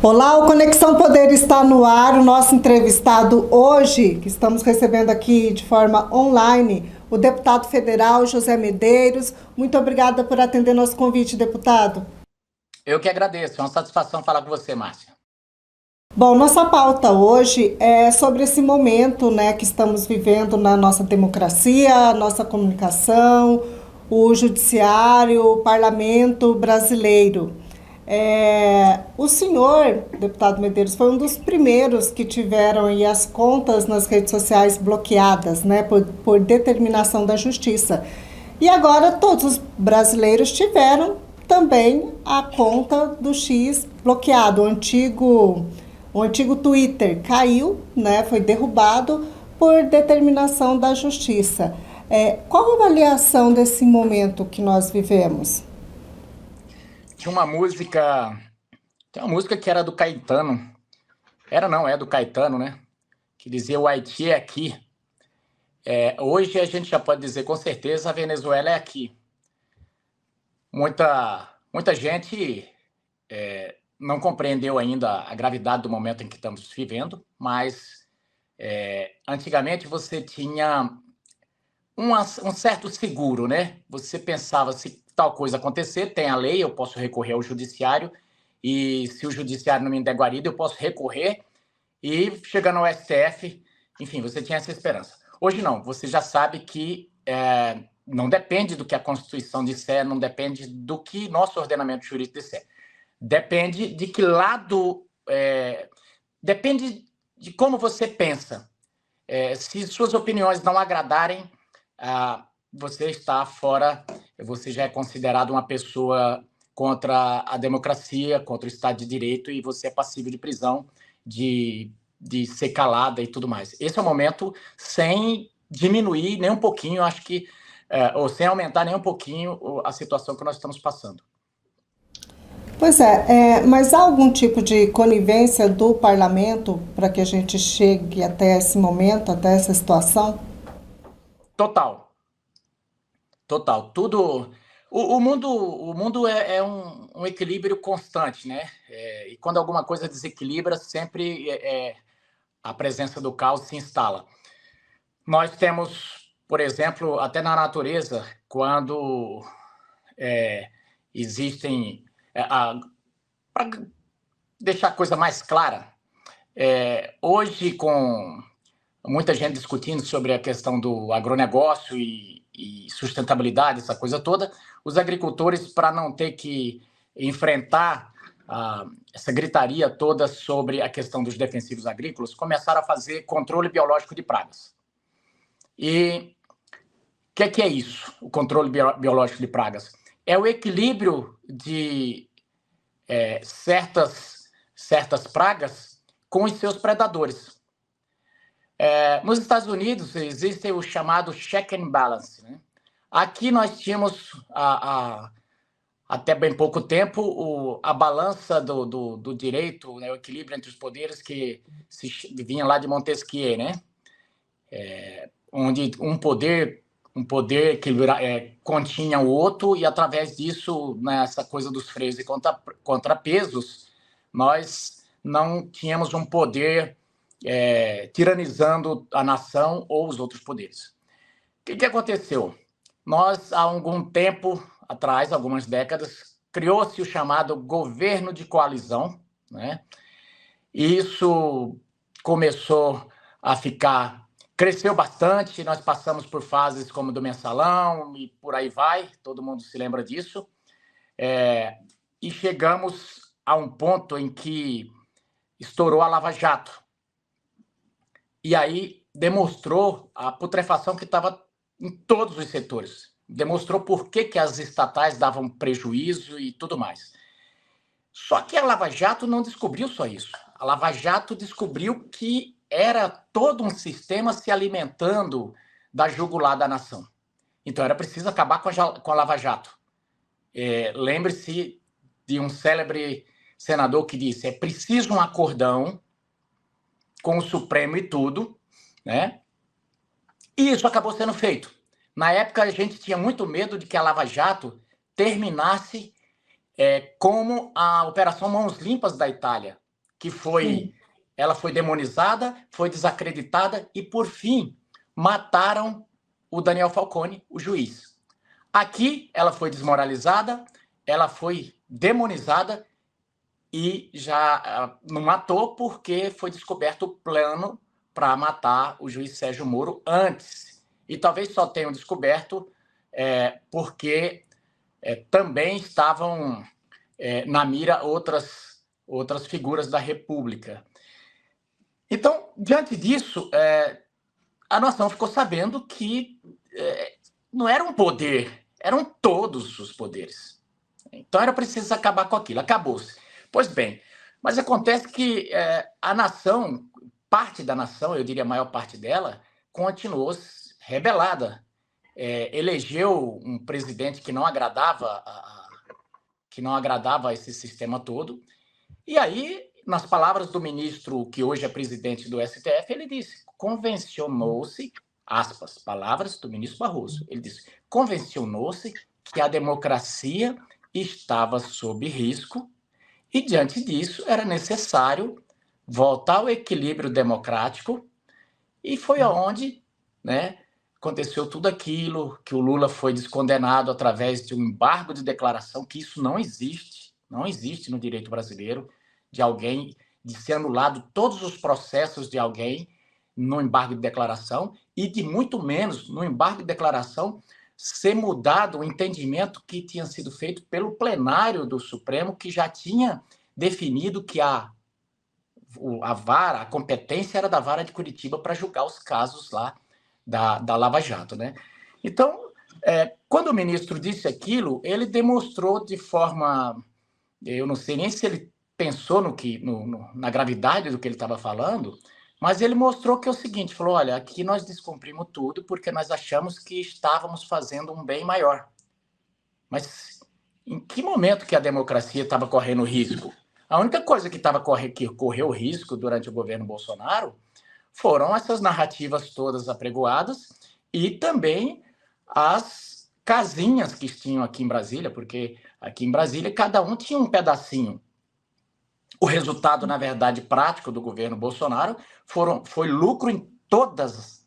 Olá, o Conexão Poder está no ar. O nosso entrevistado hoje, que estamos recebendo aqui de forma online, o deputado federal José Medeiros. Muito obrigada por atender nosso convite, deputado. Eu que agradeço. É uma satisfação falar com você, Márcia. Bom, nossa pauta hoje é sobre esse momento, né, que estamos vivendo na nossa democracia, nossa comunicação, o judiciário, o parlamento brasileiro. O senhor, deputado Medeiros, foi um dos primeiros que tiveram aí as contas nas redes sociais bloqueadas, né, por determinação da justiça. E agora todos os brasileiros tiveram também a conta do X bloqueado. O antigo Twitter caiu, né, foi derrubado por determinação da justiça. Qual a avaliação desse momento que nós vivemos? Tem uma música que era do Caetano. É do Caetano, né? Que dizia: o Haiti é aqui. Hoje a gente já pode dizer com certeza: a Venezuela é aqui. Muita gente não compreendeu ainda a gravidade do momento em que estamos vivendo, mas antigamente você tinha um certo seguro, né? Você pensava, se tal coisa acontecer, tem a lei, eu posso recorrer ao judiciário, e se o judiciário não me der guarida, eu posso recorrer e chegando ao STF, enfim, você tinha essa esperança. Hoje não, você já sabe que não depende do que a Constituição disser, não depende do que nosso ordenamento jurídico disser. Depende de que lado... depende de como você pensa. Se suas opiniões não agradarem, você está fora, você já é considerado uma pessoa contra a democracia, contra o Estado de Direito, e você é passível de prisão, de ser calada e tudo mais. Esse é o momento sem diminuir nem um pouquinho, acho que, ou sem aumentar nem um pouquinho a situação que nós estamos passando. Pois mas há algum tipo de conivência do parlamento para que a gente chegue até esse momento, até essa situação? Total. Tudo. O mundo é um equilíbrio constante, né? E quando alguma coisa desequilibra, sempre a presença do caos se instala. Nós temos, por exemplo, até na natureza, quando existem... Para deixar a coisa mais clara, hoje, com muita gente discutindo sobre a questão do agronegócio e sustentabilidade, essa coisa toda, os agricultores, para não ter que enfrentar essa gritaria toda sobre a questão dos defensivos agrícolas, começaram a fazer controle biológico de pragas. E o que é isso, o controle biológico de pragas? É o equilíbrio de certas pragas com os seus predadores. Nos Estados Unidos existe o chamado check and balance, né? Aqui nós tínhamos, até bem pouco tempo, a balança do direito, né, o equilíbrio entre os poderes, que vinha lá de Montesquieu, né? Onde um poder continha o outro, e através disso, nessa coisa dos freios e contrapesos, nós não tínhamos um poder tiranizando a nação ou os outros poderes. O que aconteceu? Nós, há algum tempo atrás, algumas décadas, criou-se o chamado governo de coalizão, né? E isso começou a cresceu bastante, nós passamos por fases como do mensalão e por aí vai, todo mundo se lembra disso, e chegamos a um ponto em que estourou a Lava Jato. E aí demonstrou a putrefação que estava em todos os setores. Demonstrou por que as estatais davam prejuízo e tudo mais. Só que a Lava Jato não descobriu só isso. A Lava Jato descobriu que era todo um sistema se alimentando da jugular da nação. Então era preciso acabar com a Lava Jato. Lembre-se de um célebre senador que disse: é preciso um acordão com o Supremo e tudo, né? E isso acabou sendo feito. Na época, a gente tinha muito medo de que a Lava Jato terminasse como a Operação Mãos Limpas da Itália, que ela foi demonizada, foi desacreditada e, por fim, mataram o Daniel Falcone, o juiz. Aqui, ela foi desmoralizada, ela foi demonizada e já não matou porque foi descoberto o plano para matar o juiz Sérgio Moro antes. E talvez só tenham descoberto porque também estavam na mira outras figuras da República. Então, diante disso, a nação ficou sabendo que não era um poder, eram todos os poderes. Então, era preciso acabar com aquilo. Acabou-se. Pois bem, mas acontece que a nação, parte da nação, eu diria a maior parte dela, continuou rebelada. Elegeu um presidente que não agradava a esse sistema todo. E aí, nas palavras do ministro, que hoje é presidente do STF, ele disse, convencionou-se, aspas, palavras do ministro Barroso, ele disse, convencionou-se que a democracia estava sob risco e, diante disso, era necessário voltar ao equilíbrio democrático e foi aonde, aconteceu tudo aquilo, que o Lula foi descondenado através de um embargo de declaração, que isso não existe no direito brasileiro, de ser anulado todos os processos de alguém no embargo de declaração e de muito menos no embargo de declaração ser mudado o entendimento que tinha sido feito pelo plenário do Supremo, que já tinha definido que a competência era da vara de Curitiba para julgar os casos lá da Lava Jato, né? Então, quando o ministro disse aquilo, ele demonstrou de forma... Eu não sei nem se ele pensou na gravidade do que ele estava falando, mas ele mostrou que é o seguinte, falou, olha, aqui nós descumprimos tudo porque nós achamos que estávamos fazendo um bem maior. Mas em que momento que a democracia estava correndo risco? A única coisa que correu risco durante o governo Bolsonaro foram essas narrativas todas apregoadas e também as casinhas que tinham aqui em Brasília, porque aqui em Brasília cada um tinha um pedacinho. O resultado, na verdade, prático do governo Bolsonaro foi lucro em todas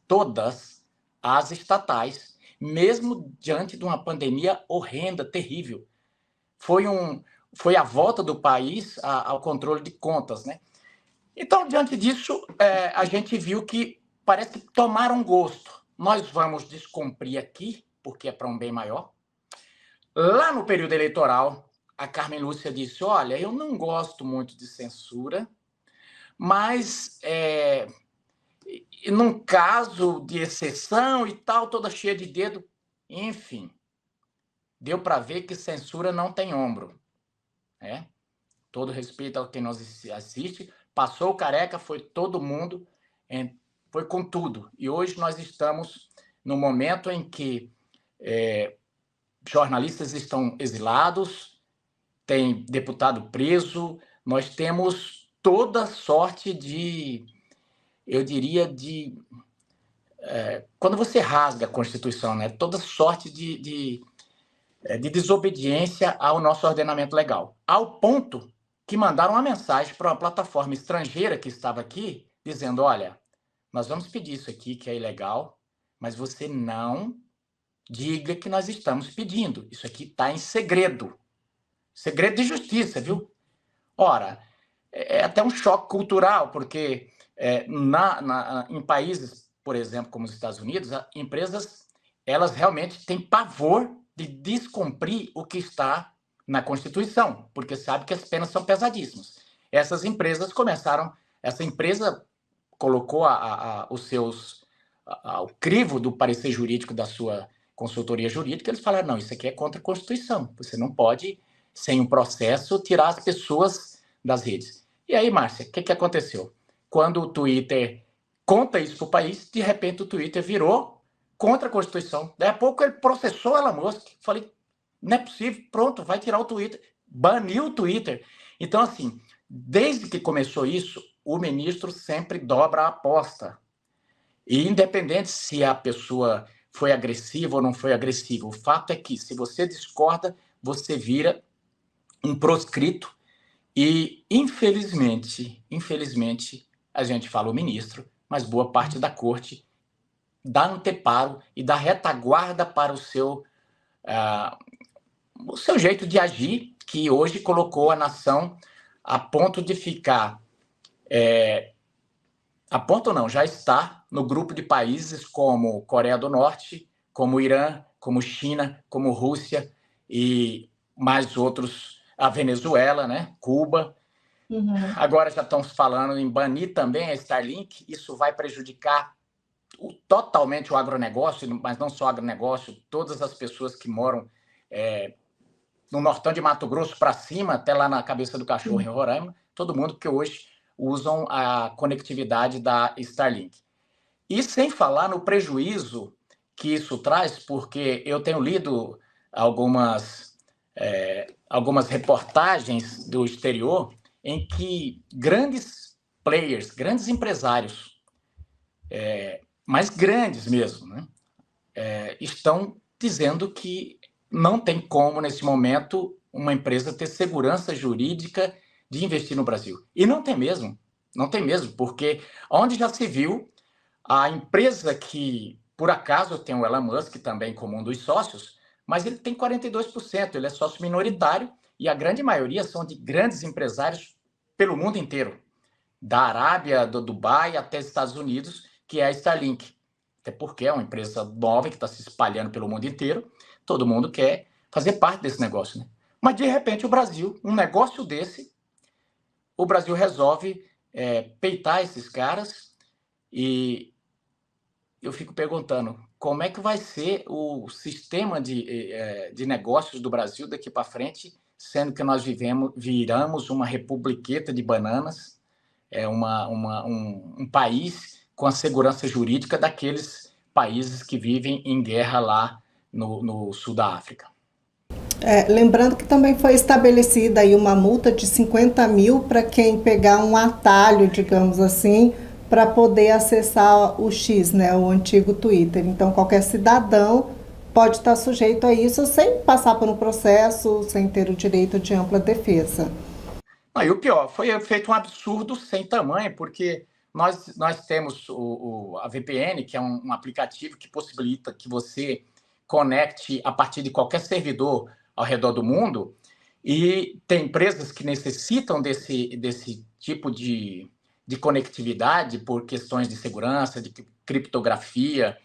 as estatais, mesmo diante de uma pandemia horrenda, terrível. Foi a volta do país ao controle de contas, né? Então, diante disso, a gente viu que parece que tomaram gosto. Nós vamos descumprir aqui, porque é para um bem maior. Lá no período eleitoral, a Carmen Lúcia disse, olha, eu não gosto muito de censura, mas num caso de exceção e tal, toda cheia de dedo, enfim, deu para ver que censura não tem ombro. Todo respeito ao quem nos assiste, passou o Careca, foi todo mundo, foi com tudo. E hoje nós estamos no momento em que jornalistas estão exilados, tem deputado preso, nós temos toda sorte eu diria, quando você rasga a Constituição, né? Toda sorte de desobediência ao nosso ordenamento legal. Ao ponto que mandaram uma mensagem para uma plataforma estrangeira que estava aqui, dizendo, olha, nós vamos pedir isso aqui, que é ilegal, mas você não diga que nós estamos pedindo. Isso aqui está em segredo. Segredo de justiça, viu? Ora, é até um choque cultural, porque em países, por exemplo, como os Estados Unidos, as empresas, elas realmente têm pavor de descumprir o que está na Constituição, porque sabe que as penas são pesadíssimas. Essa empresa colocou o crivo do parecer jurídico da sua consultoria jurídica, eles falaram, não, isso aqui é contra a Constituição, você não pode, sem um processo, tirar as pessoas das redes. E aí, Márcia, o que aconteceu? Quando o Twitter conta isso para o país, de repente o Twitter virou contra a Constituição. Daí a pouco ele processou Elon Musk. Falei, não é possível, pronto, vai tirar o Twitter. Baniu o Twitter. Então, assim, desde que começou isso, o ministro sempre dobra a aposta. E independente se a pessoa foi agressiva ou não foi agressiva, o fato é que, se você discorda, você vira um proscrito E, infelizmente, a gente fala o ministro, mas boa parte da corte dá anteparo e dá retaguarda para o seu jeito de agir, que hoje colocou a nação a ponto de ficar, a ponto não, já está no grupo de países como Coreia do Norte, como Irã, como China, como Rússia e mais outros, a Venezuela, né, Cuba. Uhum. Agora já estão falando em banir também a Starlink. Isso vai prejudicar totalmente o agronegócio, mas não só o agronegócio, todas as pessoas que moram no nortão de Mato Grosso para cima, até lá na Cabeça do Cachorro, em Roraima, todo mundo que hoje usam a conectividade da Starlink. E sem falar no prejuízo que isso traz, porque eu tenho lido algumas reportagens do exterior em que grandes players, grandes empresários, mas grandes mesmo, né, estão dizendo que não tem como, nesse momento, uma empresa ter segurança jurídica de investir no Brasil. E não tem mesmo. Não tem mesmo, porque onde já se viu, a empresa que, por acaso, tem o Elon Musk também como um dos sócios, mas ele tem 42%, ele é sócio minoritário, e a grande maioria são de grandes empresários pelo mundo inteiro, da Arábia, do Dubai até os Estados Unidos, que é a Starlink. Até porque é uma empresa nova que está se espalhando pelo mundo inteiro, todo mundo quer fazer parte desse negócio, né? Mas, de repente, o Brasil, um negócio desse, o Brasil resolve peitar esses caras e eu fico perguntando como é que vai ser o sistema de negócios do Brasil daqui para frente, sendo que nós viramos uma republiqueta de bananas, um país com a segurança jurídica daqueles países que vivem em guerra lá no sul da África. Lembrando que também foi estabelecida aí uma multa de 50 mil para quem pegar um atalho, digamos assim, para poder acessar o X, né, o antigo Twitter. Então, qualquer cidadão pode estar sujeito a isso sem passar por um processo, sem ter o direito de ampla defesa. E o pior, foi feito um absurdo sem tamanho, porque nós temos a VPN, que é um aplicativo que possibilita que você conecte a partir de qualquer servidor ao redor do mundo, e tem empresas que necessitam desse tipo de conectividade por questões de segurança, de criptografia,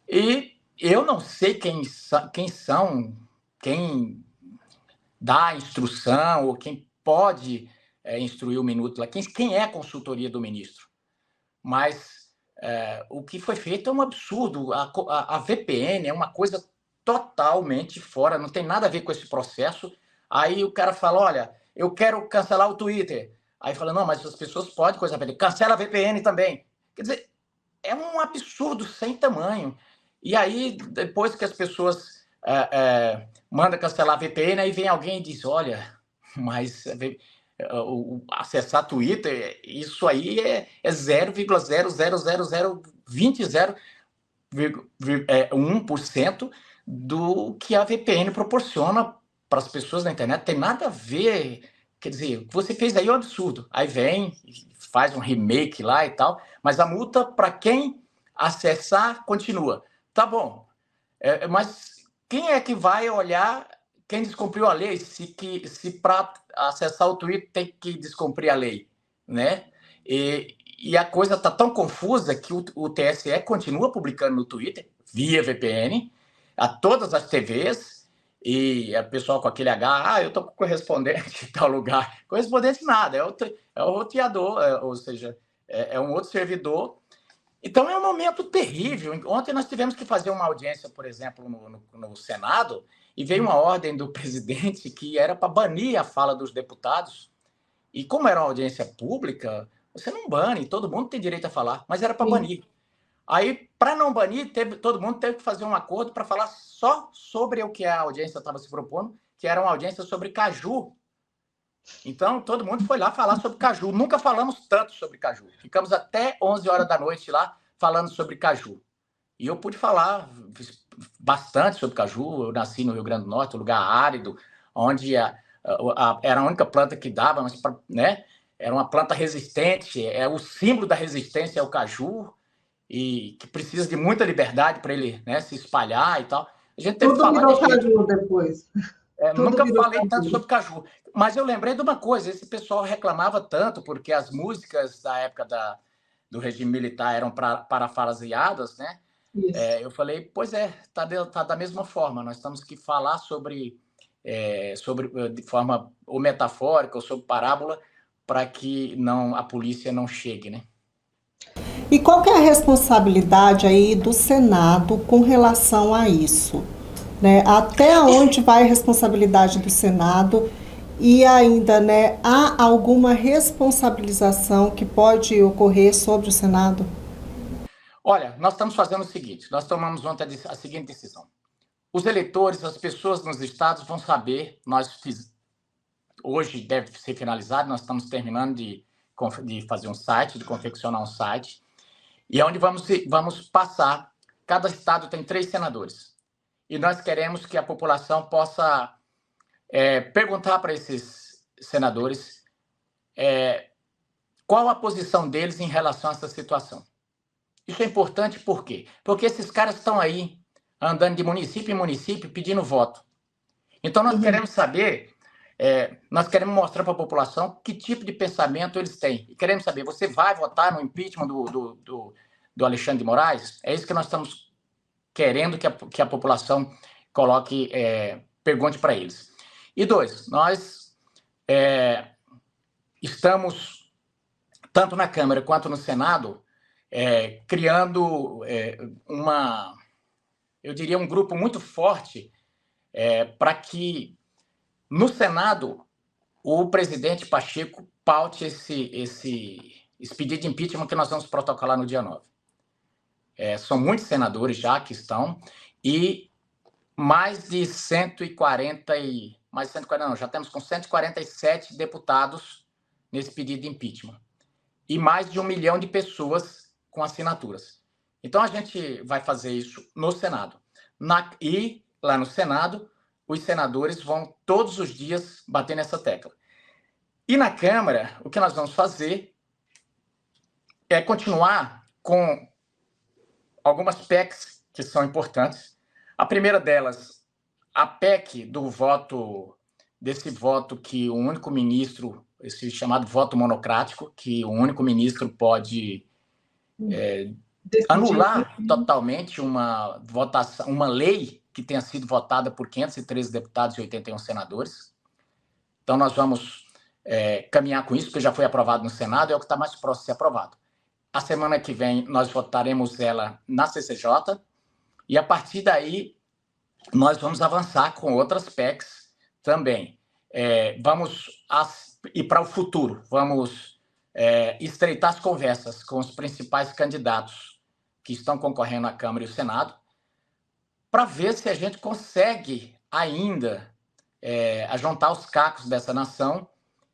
e eu não sei quem dá a instrução ou quem pode instruir o minuto lá, quem é a consultoria do ministro. Mas o que foi feito é um absurdo. A VPN é uma coisa totalmente fora, não tem nada a ver com esse processo. Aí o cara fala, olha, eu quero cancelar o Twitter. Aí fala, não, mas as pessoas podem coisa a cancela a VPN também. Quer dizer, é um absurdo sem tamanho. E aí, depois que as pessoas mandam cancelar a VPN, aí vem alguém e diz, olha, mas acessar Twitter, isso aí é 0,00020,1% do que a VPN proporciona para as pessoas na internet. Tem nada a ver. Quer dizer, o que você fez aí é um absurdo. Aí vem, faz um remake lá e tal, mas a multa para quem acessar continua. Tá bom, mas quem é que vai olhar quem descumpriu a lei, se para acessar o Twitter tem que descumprir a lei, né? E a coisa está tão confusa que o TSE continua publicando no Twitter, via VPN, a todas as TVs, e a pessoal com aquele eu estou com correspondente em tal lugar. Correspondente nada, é o roteador, ou seja, é um outro servidor. Então é um momento terrível. Ontem nós tivemos que fazer uma audiência, por exemplo, no Senado, e veio uma ordem do presidente que era para banir a fala dos deputados. E como era uma audiência pública, você não bane, todo mundo tem direito a falar, mas era para banir. Aí, para não banir, todo mundo teve que fazer um acordo para falar só sobre o que a audiência estava se propondo, que era uma audiência sobre caju. Então, todo mundo foi lá falar sobre caju. Nunca falamos tanto sobre caju. Ficamos até 11 horas da noite lá falando sobre caju. E eu pude falar bastante sobre caju. Eu nasci no Rio Grande do Norte, um lugar árido, onde era a única planta que dava, mas, né? Era uma planta resistente, o símbolo da resistência é o caju, e que precisa de muita liberdade para ele, né, se espalhar e tal. A gente teve que Tudo falar virou de jeito. caju depois. Tudo Nunca virou falei tanto caju. sobre caju, mas eu lembrei de uma coisa: esse pessoal reclamava tanto porque as músicas da época do regime militar eram parafraseadas, né? Isso. Eu falei, pois tá da mesma forma, nós temos que falar sobre de forma ou metafórica ou sobre parábola para que a polícia não chegue, né? E qual que é a responsabilidade aí do Senado com relação a isso? Né? Até onde vai a responsabilidade do Senado e ainda, né, há alguma responsabilização que pode ocorrer sobre o Senado? Olha, nós estamos fazendo o seguinte, nós tomamos ontem a seguinte decisão. Os eleitores, as pessoas nos estados vão saber, hoje deve ser finalizado, nós estamos terminando de fazer um site, de confeccionar um site, e é onde vamos passar. Cada estado tem 3 senadores. E nós queremos que a população possa perguntar para esses senadores qual a posição deles em relação a essa situação. Isso é importante por quê? Porque esses caras estão aí andando de município em município pedindo voto. Então nós queremos saber, nós queremos mostrar para a população que tipo de pensamento eles têm. E queremos saber, você vai votar no impeachment do Alexandre de Moraes? É isso que nós estamos querendo que a população coloque, pergunte para eles. E 2, nós estamos, tanto na Câmara quanto no Senado, criando eu diria, um grupo muito forte para que, no Senado, o presidente Pacheco paute esse pedido de impeachment que nós vamos protocolar no dia 9. São muitos senadores já que estão, e mais de 140 não, já temos com 147 deputados nesse pedido de impeachment. E mais de 1 milhão de pessoas com assinaturas. Então, a gente vai fazer isso no Senado. E lá no Senado, os senadores vão todos os dias bater nessa tecla. E na Câmara, o que nós vamos fazer é continuar com algumas PECs que são importantes. A primeira delas, a PEC desse voto que o único ministro, esse chamado voto monocrático, que o único ministro pode anular totalmente uma votação, uma lei que tenha sido votada por 513 deputados e 81 senadores. Então, nós vamos caminhar com isso, porque já foi aprovado no Senado, é o que está mais próximo de ser aprovado. A semana que vem, nós votaremos ela na CCJ, e a partir daí, nós vamos avançar com outras PECs também. E para o futuro, vamos estreitar as conversas com os principais candidatos que estão concorrendo à Câmara e ao Senado, para ver se a gente consegue ainda ajuntar os cacos dessa nação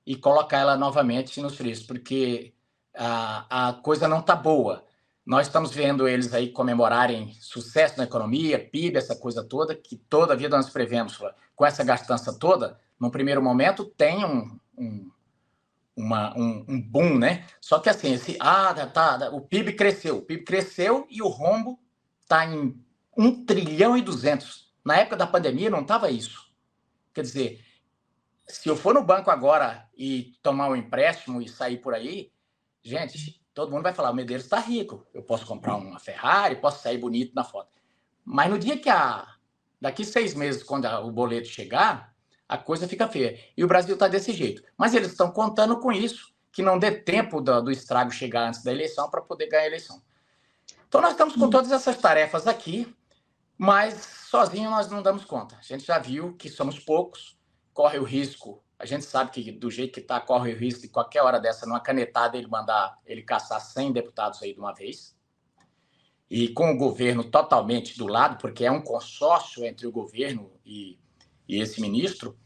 e colocar ela novamente nos trilhos, porque a coisa não está boa. Nós estamos vendo eles aí comemorarem sucesso na economia, PIB, essa coisa toda, que toda a vida nós prevemos, com essa gastança toda, num primeiro momento tem um boom, né? Só que assim, o PIB cresceu e o rombo está em 1 trilhão e 200. Na época da pandemia não estava isso. Quer dizer, se eu for no banco agora e tomar um empréstimo e sair por aí, gente, todo mundo vai falar, o Medeiros está rico, eu posso comprar uma Ferrari, posso sair bonito na foto. Mas no dia que daqui 6 meses, quando o boleto chegar, a coisa fica feia. E o Brasil está desse jeito. Mas eles estão contando com isso, que não dê tempo do estrago chegar antes da eleição para poder ganhar a eleição. Então, nós estamos com todas essas tarefas aqui, mas sozinho nós não damos conta. A gente já viu que somos poucos, corre o risco, a gente sabe que do jeito que está, corre o risco de qualquer hora dessa, numa canetada, ele caçar 100 deputados aí de uma vez. E com o governo totalmente do lado, porque é um consórcio entre o governo e esse ministro,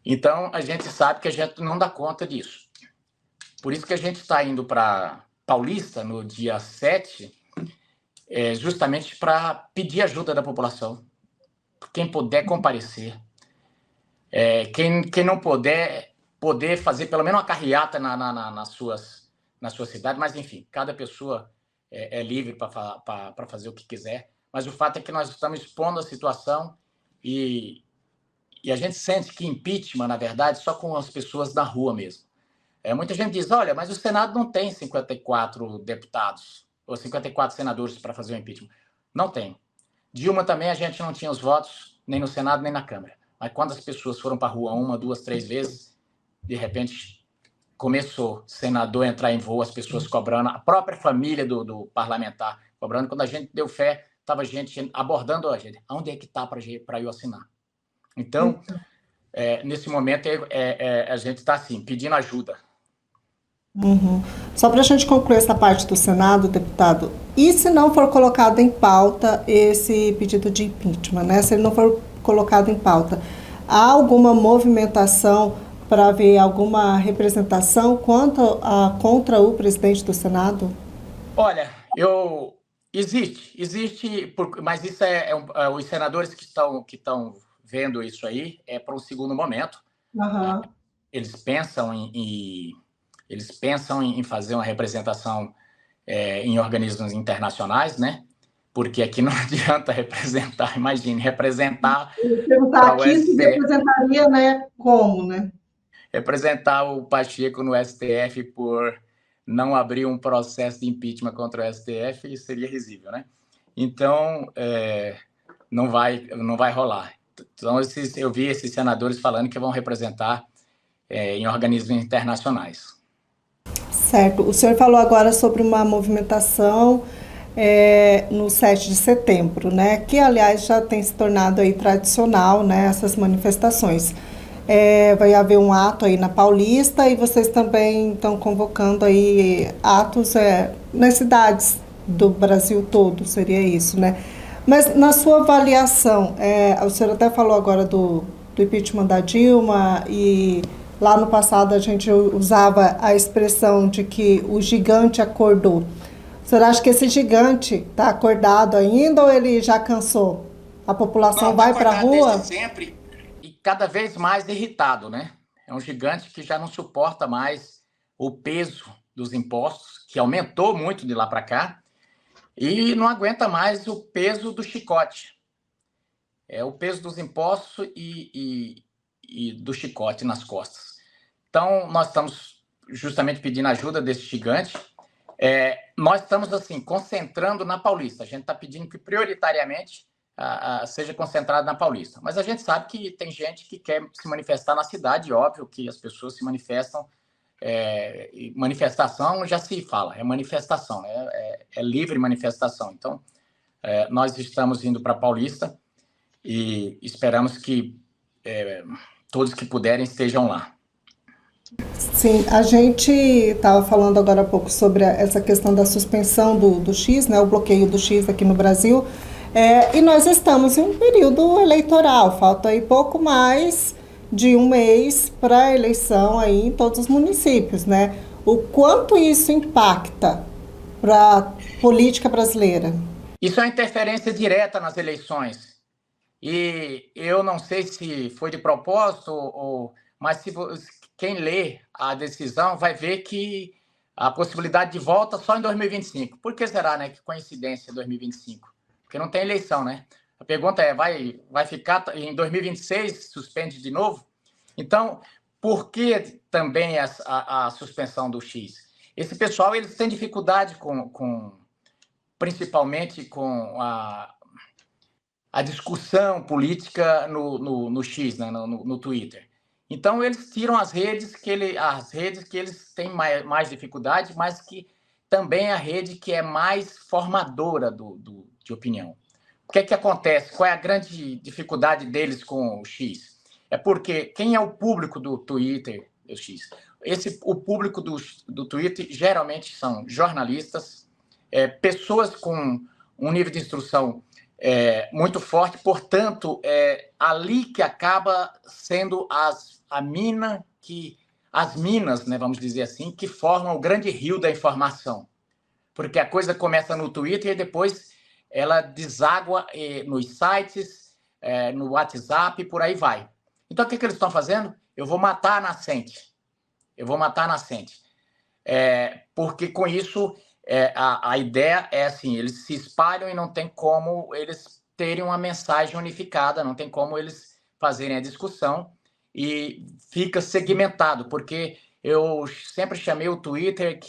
então a gente sabe que a gente não dá conta disso. Por isso que a gente está indo para Paulista no dia 7, justamente para pedir ajuda da população. Quem puder comparecer. Quem não poder fazer pelo menos uma carreata na sua cidade, mas enfim, cada pessoa é livre para fazer o que quiser. Mas o fato é que nós estamos expondo a situação e a gente sente que impeachment, na verdade, só com as pessoas na rua mesmo. Muita gente diz, olha, mas o Senado não tem 54 deputados ou 54 senadores para fazer o impeachment. Não tem. Dilma também a gente não tinha os votos, nem no Senado, nem na Câmara. Mas quando as pessoas foram para a rua 1, 2, 3 vezes, de repente começou senador a entrar em voo, as pessoas cobrando, a própria família do parlamentar cobrando. Quando a gente deu fé, estava a gente abordando a gente. Onde é que está para eu assinar? Então, nesse momento, a gente está assim, pedindo ajuda. Uhum. Só para a gente concluir essa parte do Senado, deputado, e se não for colocado em pauta esse pedido de impeachment, né? Se ele não for colocado em pauta, há alguma movimentação para ver alguma representação contra o presidente do Senado? Olha, existe, mas isso os senadores que estão vendo isso aí para um segundo momento. Uhum. Eles pensam em fazer uma representação em organismos internacionais, né? Porque aqui não adianta representar, imagine, representar para o STF. Se representaria, né? Como, né? Representar o Pacheco no STF por não abrir um processo de impeachment contra o STF seria risível, né? Então, não vai rolar. Então, eu vi esses senadores falando que vão representar em organismos internacionais. Certo. O senhor falou agora sobre uma movimentação no 7 de setembro, né? Que, aliás, já tem se tornado aí tradicional, né? Essas manifestações. Vai haver um ato aí na Paulista e vocês também estão convocando aí atos nas cidades do Brasil todo, seria isso, né? Mas na sua avaliação, o senhor até falou agora do impeachment da Dilma e lá no passado a gente usava a expressão de que o gigante acordou. O senhor acha que esse gigante está acordado ainda ou ele já cansou? A população vai para a rua? Desde sempre e cada vez mais irritado, né? É um gigante que já não suporta mais o peso dos impostos, que aumentou muito de lá para cá, e não aguenta mais o peso do chicote. O peso dos impostos e do chicote nas costas. Então, nós estamos justamente pedindo ajuda desse gigante. Nós estamos, assim, concentrando na Paulista. A gente está pedindo que, prioritariamente, seja concentrado na Paulista. Mas a gente sabe que tem gente que quer se manifestar na cidade. Óbvio que as pessoas se manifestam. Manifestação já se fala, é manifestação, é livre manifestação. Então, nós estamos indo para a Paulista e esperamos que todos que puderem estejam lá. Sim, a gente estava falando agora há pouco sobre essa questão da suspensão do X, né, o bloqueio do X aqui no Brasil, e nós estamos em um período eleitoral, falta aí pouco mais de um mês para a eleição aí em todos os municípios, né? O quanto isso impacta para a política brasileira? Isso é uma interferência direta nas eleições. E eu não sei se foi de propósito, mas quem lê a decisão vai ver que a possibilidade de volta só em 2025. Por que será, né? Que coincidência 2025? Porque não tem eleição, né? A pergunta vai ficar em 2026, suspende de novo? Então, por que também a suspensão do X? Esse pessoal, eles têm dificuldade principalmente com a discussão política no X, né, no Twitter. Então, eles tiram as redes que eles têm mais dificuldade, mas que também é a rede que é mais formadora de opinião. O que acontece? Qual é a grande dificuldade deles com o X? É porque quem é o público do Twitter, do X? O público do Twitter geralmente são jornalistas, pessoas com um nível de instrução muito forte, portanto, ali que acaba sendo as minas, né, vamos dizer assim, que formam o grande rio da informação. Porque a coisa começa no Twitter e depois ela deságua nos sites, no WhatsApp e por aí vai. Então, o que eles estão fazendo? Eu vou matar a nascente. Eu vou matar a nascente. Porque com isso, a ideia é assim, eles se espalham e não tem como eles terem uma mensagem unificada, não tem como eles fazerem a discussão e fica segmentado, porque eu sempre chamei o Twitter,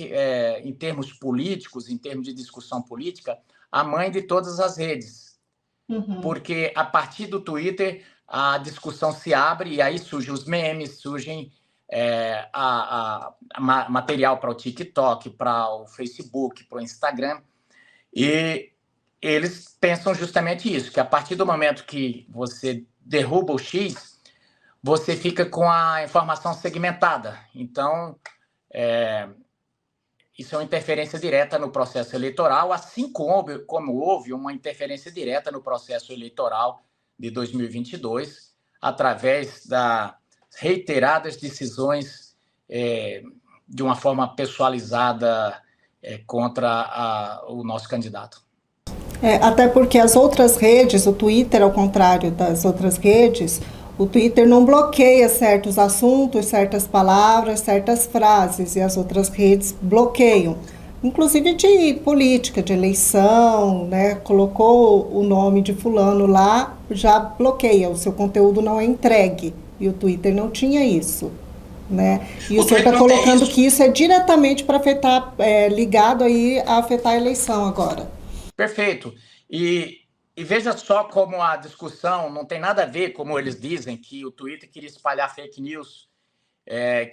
em termos políticos, em termos de discussão política, a mãe de todas as redes. Porque a partir do Twitter a discussão se abre e aí surgem os memes, surgem material para o TikTok, para o Facebook, para o Instagram, e eles pensam justamente isso, que a partir do momento que você derruba o X, você fica com a informação segmentada. Então, isso é uma interferência direta no processo eleitoral, assim como houve uma interferência direta no processo eleitoral de 2022, através das reiteradas decisões de uma forma pessoalizada contra o nosso candidato. Até porque as outras redes, o Twitter, ao contrário das outras redes, o Twitter não bloqueia certos assuntos, certas palavras, certas frases, e as outras redes bloqueiam. Inclusive de política, de eleição, né? Colocou o nome de fulano lá, já bloqueia, o seu conteúdo não é entregue. E o Twitter não tinha isso, né? E o senhor está colocando que isso é diretamente para afetar, ligado aí a afetar a eleição agora. Perfeito. E veja só como a discussão não tem nada a ver, como eles dizem, que o Twitter queria espalhar fake news,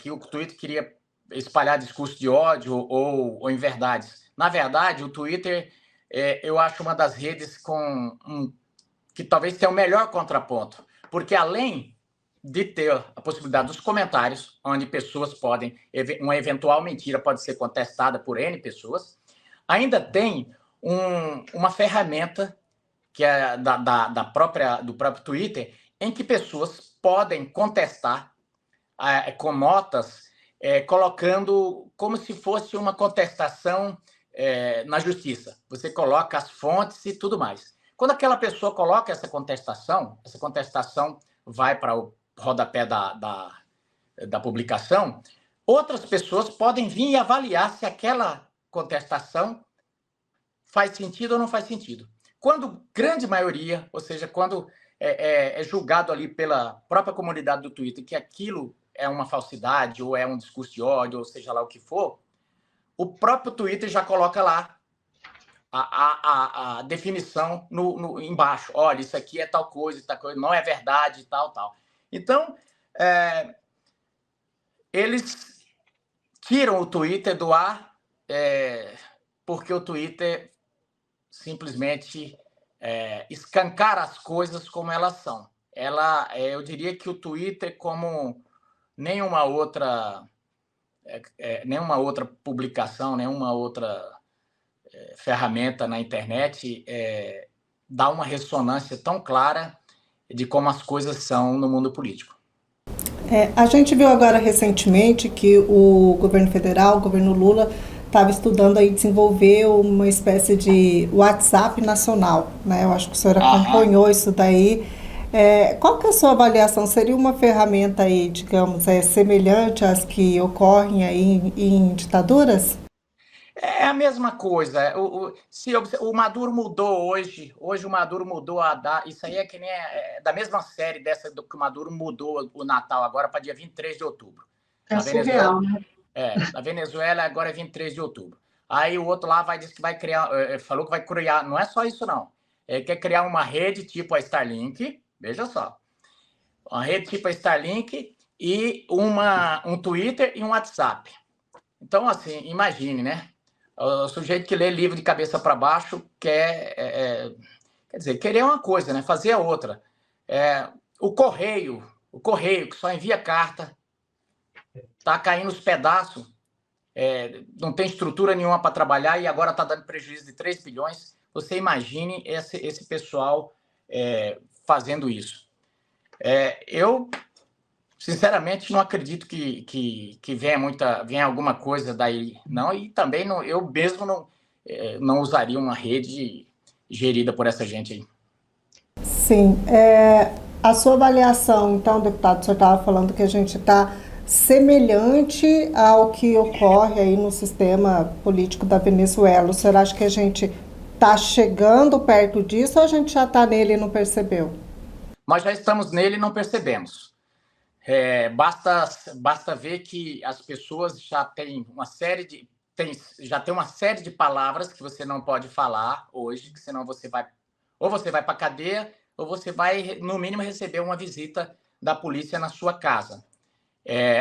que o Twitter queria espalhar discurso de ódio ou inverdades. Na verdade, o Twitter, eu acho uma das redes que talvez tenha o melhor contraponto, porque além de ter a possibilidade dos comentários, onde pessoas podem, uma eventual mentira pode ser contestada por N pessoas, ainda tem uma ferramenta que é do próprio Twitter, em que pessoas podem contestar com notas, colocando como se fosse uma contestação na justiça. Você coloca as fontes e tudo mais. Quando aquela pessoa coloca essa contestação vai para o rodapé da publicação, outras pessoas podem vir e avaliar se aquela contestação faz sentido ou não faz sentido. Quando grande maioria, ou seja, quando é julgado ali pela própria comunidade do Twitter que aquilo é uma falsidade ou é um discurso de ódio, ou seja lá o que for, o próprio Twitter já coloca lá a definição embaixo. Olha, isso aqui é tal coisa, não é verdade, tal. Então, eles tiram o Twitter do ar porque o Twitter simplesmente escancara as coisas como elas são. Eu diria que o Twitter, como nenhuma outra publicação, nenhuma outra ferramenta na internet dá uma ressonância tão clara de como as coisas são no mundo político. A gente viu agora recentemente que o governo federal, o governo Lula, estava estudando aí desenvolver uma espécie de WhatsApp nacional, né? Eu acho que o senhor acompanhou isso daí. Qual que é a sua avaliação? Seria uma ferramenta aí, digamos, semelhante às que ocorrem aí em ditaduras? É a mesma coisa. O Maduro mudou hoje. Hoje o Maduro mudou isso aí é que nem da mesma série dessa do que o Maduro mudou o Natal agora para dia 23 de outubro. É surreal, né? Na Venezuela agora é 23 de outubro. Aí o outro lá diz que vai criar, falou que vai criar, não é só isso não. Quer criar uma rede tipo a Starlink, veja só. Uma rede tipo a Starlink e um Twitter e um WhatsApp. Então, assim, imagine, né? O sujeito que lê livro de cabeça para baixo quer dizer, querer uma coisa, né? Fazer a outra. O correio que só envia carta, está caindo os pedaços, não tem estrutura nenhuma para trabalhar e agora está dando prejuízo de 3 bilhões. Você imagine esse pessoal fazendo isso. Eu, sinceramente, não acredito que venha alguma coisa daí, não. E também eu mesmo não usaria uma rede gerida por essa gente aí. Sim. A sua avaliação, então, deputado, o senhor estava falando que a gente está semelhante ao que ocorre aí no sistema político da Venezuela. O senhor acha que a gente está chegando perto disso ou a gente já está nele e não percebeu? Nós já estamos nele e não percebemos. Basta ver que as pessoas já têm já tem uma série de palavras que você não pode falar hoje, que senão você vai para a cadeia ou você vai, no mínimo, receber uma visita da polícia na sua casa.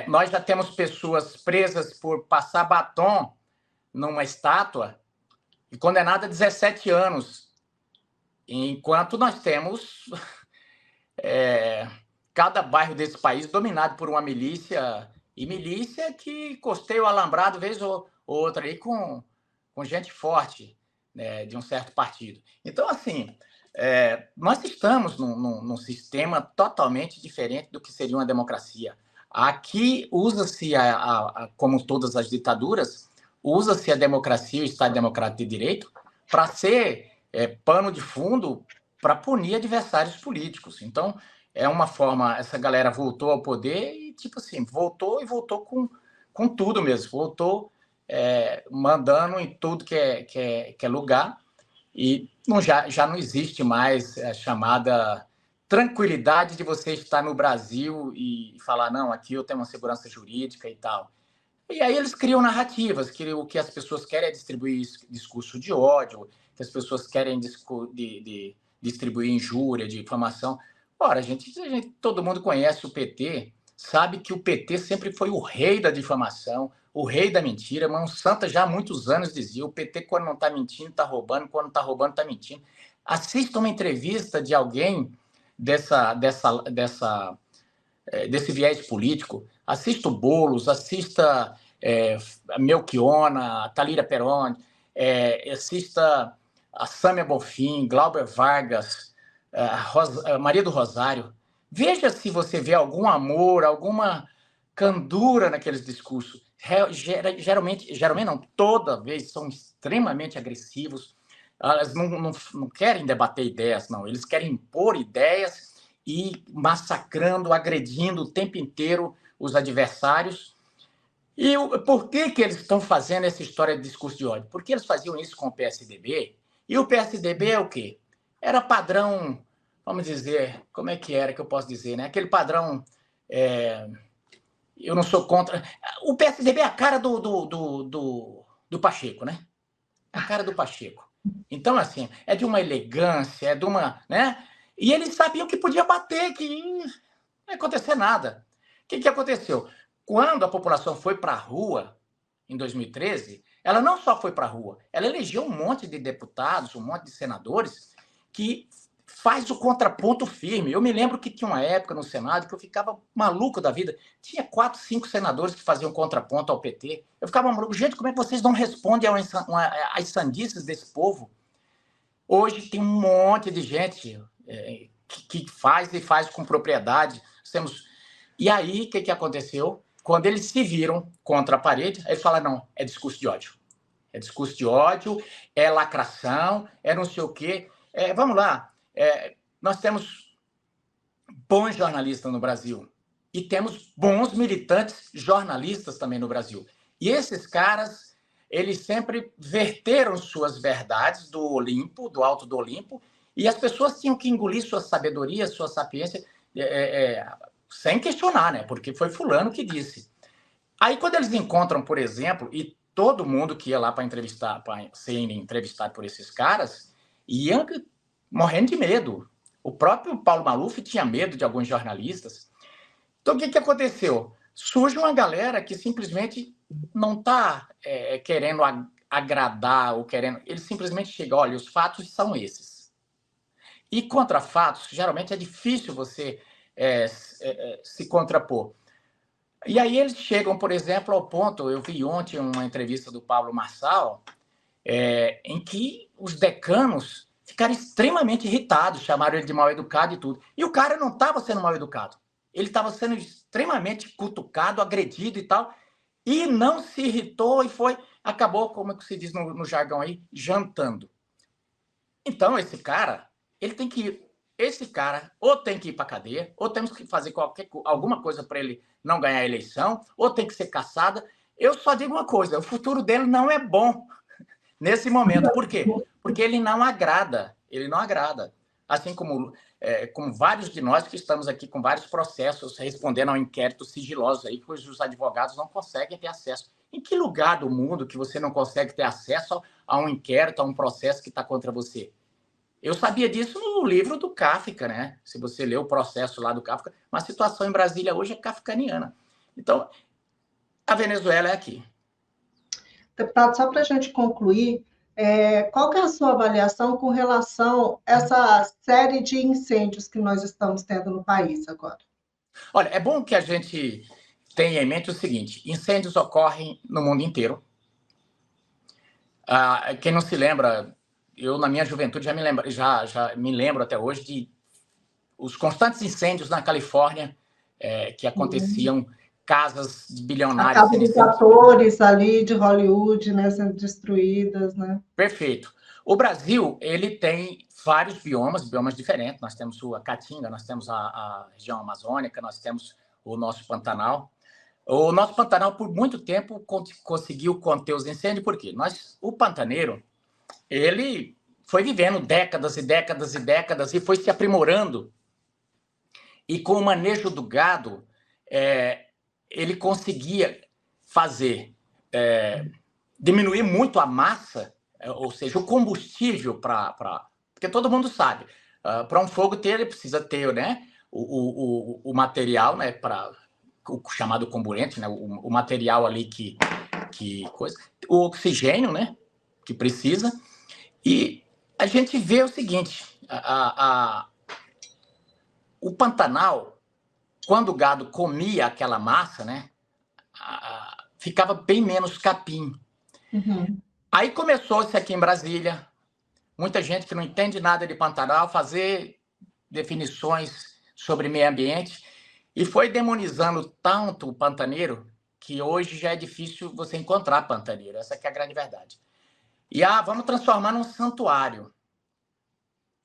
Nós já temos pessoas presas por passar batom numa estátua e condenada a 17 anos, enquanto nós temos cada bairro desse país dominado por uma milícia, e milícia que costeia o alambrado vez ou outra aí com gente forte, né, de um certo partido. Então, assim, nós estamos num sistema totalmente diferente do que seria uma democracia. Aqui usa-se, como todas as ditaduras, usa-se a democracia, o Estado Democrático de Direito, para ser pano de fundo para punir adversários políticos. Então, é uma forma, essa galera voltou ao poder e, tipo assim, voltou com tudo mesmo, voltou mandando em tudo que é lugar, e já não existe mais a chamada tranquilidade de você estar no Brasil e falar, não, aqui eu tenho uma segurança jurídica e tal. E aí eles criam narrativas, que o que as pessoas querem é distribuir discurso de ódio, que as pessoas querem distribuir injúria, difamação. Ora, todo mundo conhece o PT, sabe que o PT sempre foi o rei da difamação, o rei da mentira. Mano Santa já há muitos anos dizia, o PT quando não está mentindo, está roubando, quando está roubando, está mentindo. Assista uma entrevista de alguém desse viés político, assista o Boulos, assista Melchiona, Thalíria Peroni, assista a Sâmia Bonfim, Glauber Vargas, Maria do Rosário. Veja se você vê algum amor, alguma candura naqueles discursos. Geralmente não, toda vez são extremamente agressivos. Elas não querem debater ideias, não. Eles querem impor ideias e massacrando, agredindo o tempo inteiro os adversários. E por que eles estão fazendo essa história de discurso de ódio? Porque eles faziam isso com o PSDB, e o PSDB é o quê? Era padrão, vamos dizer, como é que era que eu posso dizer, né? Aquele padrão, eu não sou contra... O PSDB é a cara do Pacheco, né? A cara do Pacheco. Então, assim, é de uma elegância, é de uma... né? E eles sabiam que podia bater, que não ia acontecer nada. O que aconteceu? Quando a população foi para a rua, em 2013, ela não só foi para a rua, ela elegeu um monte de deputados, um monte de senadores que faz o contraponto firme. Eu me lembro que tinha uma época no Senado que eu ficava maluco da vida. Tinha 4, 5 senadores que faziam contraponto ao PT. Eu ficava maluco. Gente, como é que vocês não respondem às sandices desse povo? Hoje tem um monte de gente que faz com propriedade. E aí, o que aconteceu? Quando eles se viram contra a parede, eles falaram, não, é discurso de ódio. É discurso de ódio, é lacração, é não sei o quê. Vamos lá, nós temos bons jornalistas no Brasil e temos bons militantes jornalistas também no Brasil. E esses caras, eles sempre verteram suas verdades do Olimpo, do alto do Olimpo, e as pessoas tinham que engolir sua sabedoria, sua sapiência, sem questionar, né? Porque foi fulano que disse. Aí, quando eles encontram, por exemplo, e todo mundo que ia lá para ser entrevistado por esses caras, ia morrendo de medo. O próprio Paulo Maluf tinha medo de alguns jornalistas. Então, o que aconteceu? Surge uma galera que simplesmente não está querendo agradar ou querendo... Eles simplesmente chegam, olha, os fatos são esses. E contra fatos, geralmente é difícil você se contrapor. E aí eles chegam, por exemplo, ao ponto... Eu vi ontem uma entrevista do Pablo Marçal, em que os decanos ficaram extremamente irritados, chamaram ele de mal educado e tudo. E o cara não estava sendo mal educado. Ele estava sendo extremamente cutucado, agredido e tal, e não se irritou e acabou, como é que se diz no jargão aí, jantando. Então, esse cara, ele tem que esse cara ou tem que ir para a cadeia, ou temos que fazer alguma coisa para ele não ganhar a eleição, ou tem que ser caçada. Eu só digo uma coisa, o futuro dele não é bom nesse momento. Por quê? Porque ele não agrada, Assim como vários de nós que estamos aqui com vários processos respondendo ao inquérito sigiloso aí, que os advogados não conseguem ter acesso. Em que lugar do mundo que você não consegue ter acesso a um inquérito, a um processo que está contra você? Eu sabia disso no livro do Kafka, né? Se você ler o processo lá do Kafka, mas a situação em Brasília hoje é kafkaniana. Então, a Venezuela é aqui. Deputado, só para a gente concluir, qual que é a sua avaliação com relação a essa série de incêndios que nós estamos tendo no país agora? Olha, é bom que a gente tenha em mente o seguinte: incêndios ocorrem no mundo inteiro. Quem não se lembra, eu na minha juventude já me lembro até hoje de os constantes incêndios na Califórnia que aconteciam, casas de bilionários. A casa dos atores ali de Hollywood, né, sendo destruídas, né? Perfeito. O Brasil, ele tem vários biomas diferentes. Nós temos a Caatinga, nós temos a região amazônica, nós temos o nosso Pantanal. O nosso Pantanal, por muito tempo, conseguiu conter os incêndios, por quê? O pantaneiro, ele foi vivendo décadas e décadas e décadas e foi se aprimorando. E com o manejo do gado, ele conseguia diminuir muito a massa, ou seja, o combustível porque todo mundo sabe, para um fogo ter, ele precisa ter, né, o material, né, o chamado comburente, né, o material ali o oxigênio, né, que precisa. E a gente vê o seguinte: o Pantanal, quando o gado comia aquela massa, né, ficava bem menos capim. Uhum. Aí começou-se aqui em Brasília, muita gente que não entende nada de Pantanal, fazer definições sobre meio ambiente, e foi demonizando tanto o pantaneiro que hoje já é difícil você encontrar pantaneiro. Essa que é a grande verdade. E vamos transformar num santuário. O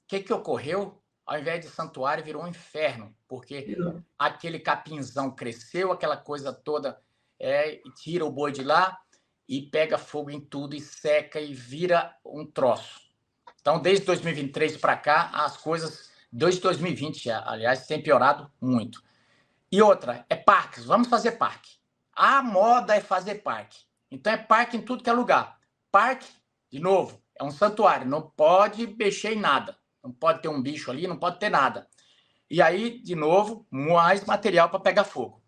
que ocorreu? Ao invés de santuário, virou um inferno, porque aquele capinzão cresceu, aquela coisa toda, tira o boi de lá e pega fogo em tudo e seca e vira um troço. Então, desde 2023 para cá, as coisas, desde 2020, aliás, tem piorado muito. E outra, parques. Vamos fazer parque. A moda é fazer parque. Então, é parque em tudo que é lugar. Parque, de novo, é um santuário. Não pode mexer em nada. Não pode ter um bicho ali, não pode ter nada. E aí, de novo, mais material para pegar fogo.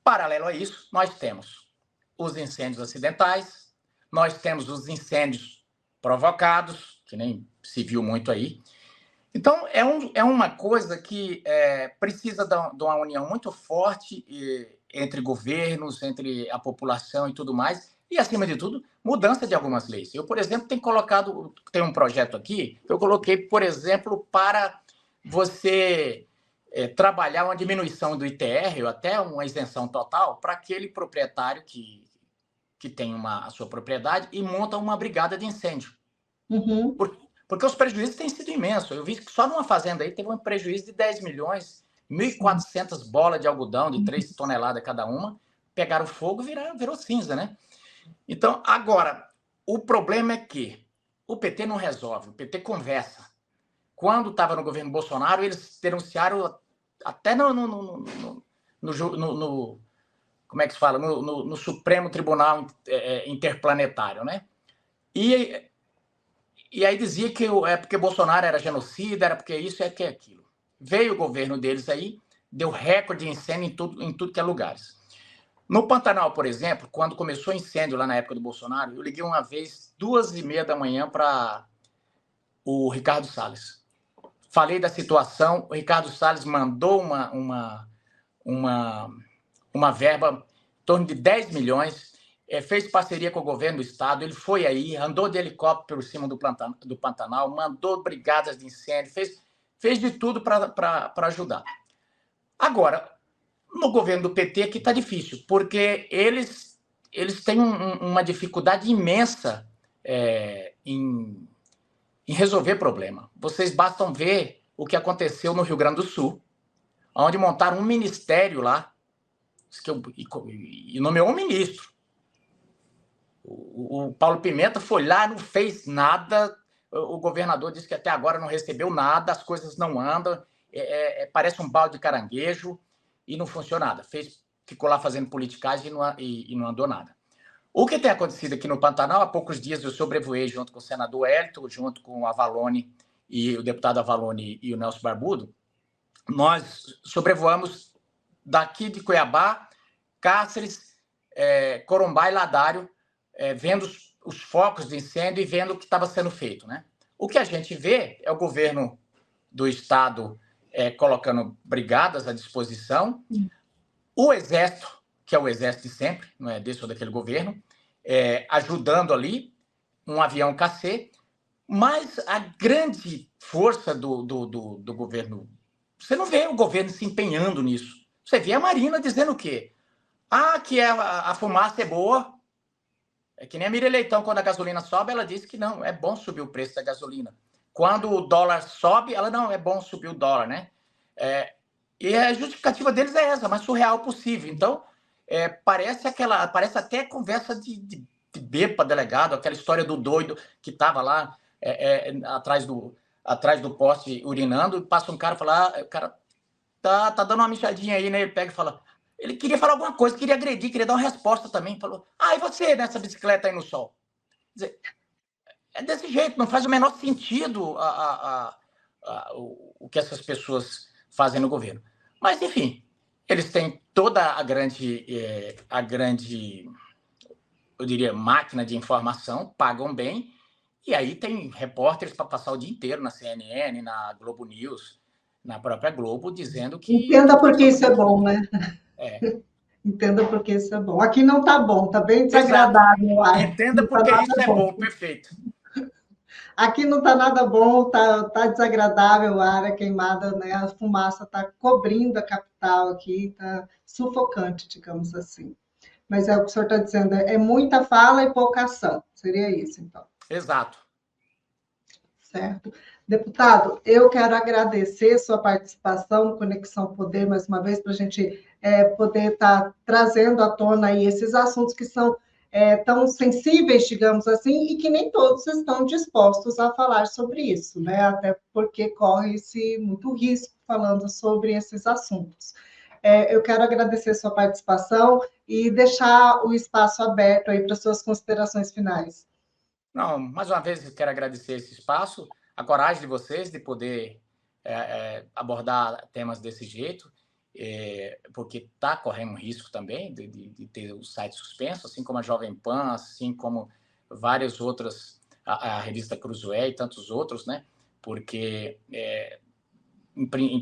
Paralelo a isso, nós temos os incêndios acidentais, nós temos os incêndios provocados, que nem se viu muito aí. Então, é uma coisa que precisa de uma união muito forte entre governos, entre a população e tudo mais, e, acima de tudo, mudança de algumas leis. Eu, por exemplo, tem um projeto aqui, que eu coloquei, por exemplo, para você trabalhar uma diminuição do ITR, ou até uma isenção total, para aquele proprietário que tem a sua propriedade e monta uma brigada de incêndio. Uhum. Porque os prejuízos têm sido imensos. Eu vi que só numa fazenda aí teve um prejuízo de 10 milhões, 1.400 bolas de algodão de 3 toneladas cada uma, pegaram fogo e virou cinza, né? Então, agora, o problema é que o PT não resolve, o PT conversa. Quando estava no governo Bolsonaro, eles denunciaram até como é que se fala? No Supremo Tribunal Interplanetário, né? E aí dizia que é porque Bolsonaro era genocida, era porque isso, é que aquilo. Veio o governo deles aí, deu recorde de incêndio em tudo que é lugares. No Pantanal, por exemplo, quando começou o incêndio lá na época do Bolsonaro, eu liguei uma vez, 2h30 da manhã, para o Ricardo Salles. Falei da situação, o Ricardo Salles mandou uma verba em torno de 10 milhões, fez parceria com o governo do estado, ele foi aí, andou de helicóptero por cima do Pantanal, mandou brigadas de incêndio, fez de tudo para ajudar. Agora, no governo do PT aqui está difícil, porque eles têm uma dificuldade imensa em em resolver problema. Vocês bastam ver o que aconteceu no Rio Grande do Sul, onde montaram um ministério lá, e nomeou um ministro. O Paulo Pimenta foi lá, não fez nada, o governador disse que até agora não recebeu nada, as coisas não andam, parece um balde de caranguejo e não funciona nada. Ficou lá fazendo politicagem e não andou nada. O que tem acontecido aqui no Pantanal, há poucos dias eu sobrevoei junto com o senador Hélito, junto com o Avalone, e o deputado Avalone e o Nelson Barbudo, nós sobrevoamos daqui de Cuiabá, Cáceres, Corumbá e Ladário, vendo os focos de incêndio e vendo o que estava sendo feito, né? O que a gente vê é o governo do estado colocando brigadas à disposição, o Exército, que é o Exército de sempre, não é desse ou daquele governo, ajudando ali, um avião KC, mas a grande força do governo, você não vê o governo se empenhando nisso. Você vê a Marina dizendo o quê? Que a fumaça é boa. É que nem a Miriam Leitão, quando a gasolina sobe, ela disse que não, é bom subir o preço da gasolina. Quando o dólar sobe, ela não, é bom subir o dólar, né? E a justificativa deles é essa, mais surreal possível. Então, parece até conversa de bêbado delegado, aquela história do doido que estava lá atrás do poste urinando, e passa um cara e fala, o cara tá dando uma michadinha aí, né? Ele pega e fala, ele queria falar alguma coisa, queria agredir, queria dar uma resposta também. Falou, e você nessa bicicleta aí no sol? Quer dizer, é desse jeito, não faz o menor sentido o que essas pessoas fazem no governo. Mas, enfim, eles têm toda a grande, eu diria, máquina de informação, pagam bem, e aí tem repórteres para passar o dia inteiro na CNN, na Globo News, na própria Globo, dizendo que... Entenda por que isso é bom, né? Entenda por que isso é bom. Aqui não está bom, está bem desagradável. Entenda por que isso é bom, perfeito. Aqui não está nada bom, tá desagradável a área queimada, né? A fumaça está cobrindo a capital aqui, está sufocante, digamos assim. Mas é o que o senhor está dizendo, é muita fala e pouca ação. Seria isso, então. Exato. Certo. Deputado, eu quero agradecer sua participação no Conexão Poder, mais uma vez, para a gente poder estar trazendo à tona aí esses assuntos que são tão sensíveis, digamos assim, e que nem todos estão dispostos a falar sobre isso, né? Até porque corre-se muito risco falando sobre esses assuntos. Eu quero agradecer sua participação e deixar o espaço aberto aí para suas considerações finais. Não, mais uma vez, eu quero agradecer esse espaço, a coragem de vocês de poder abordar temas desse jeito, porque está correndo um risco também de ter o site suspenso, assim como a Jovem Pan, assim como várias outras, a revista Cruzoé e tantos outros, né? Porque,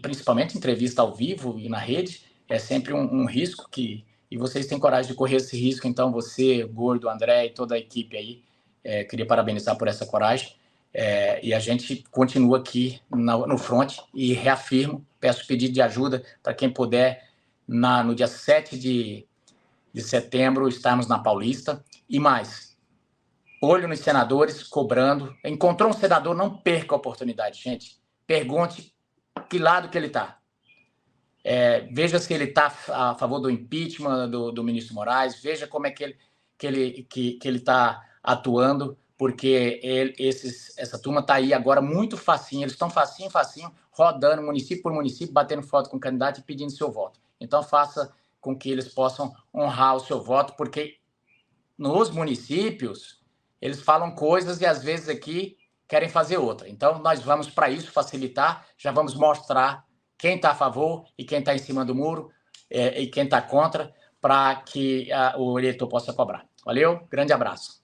principalmente entrevista ao vivo e na rede, é sempre um risco e vocês têm coragem de correr esse risco, então você, Gordo, André e toda a equipe aí, queria parabenizar por essa coragem. E a gente continua aqui no front e reafirmo, peço pedido de ajuda para quem puder, no dia 7 de setembro, estarmos na Paulista. E mais, olho nos senadores, cobrando. Encontrou um senador, não perca a oportunidade, gente. Pergunte que lado que ele está. Veja se ele está a favor do impeachment do ministro Moraes, veja como é que ele está atuando, porque essa turma está aí agora muito facinho, eles estão facinho, rodando município por município, batendo foto com o candidato e pedindo seu voto. Então, faça com que eles possam honrar o seu voto, porque nos municípios, eles falam coisas e, às vezes, aqui querem fazer outra. Então, nós vamos, para isso, facilitar, já vamos mostrar quem está a favor e quem está em cima do muro e quem está contra, para que o eleitor possa cobrar. Valeu, grande abraço.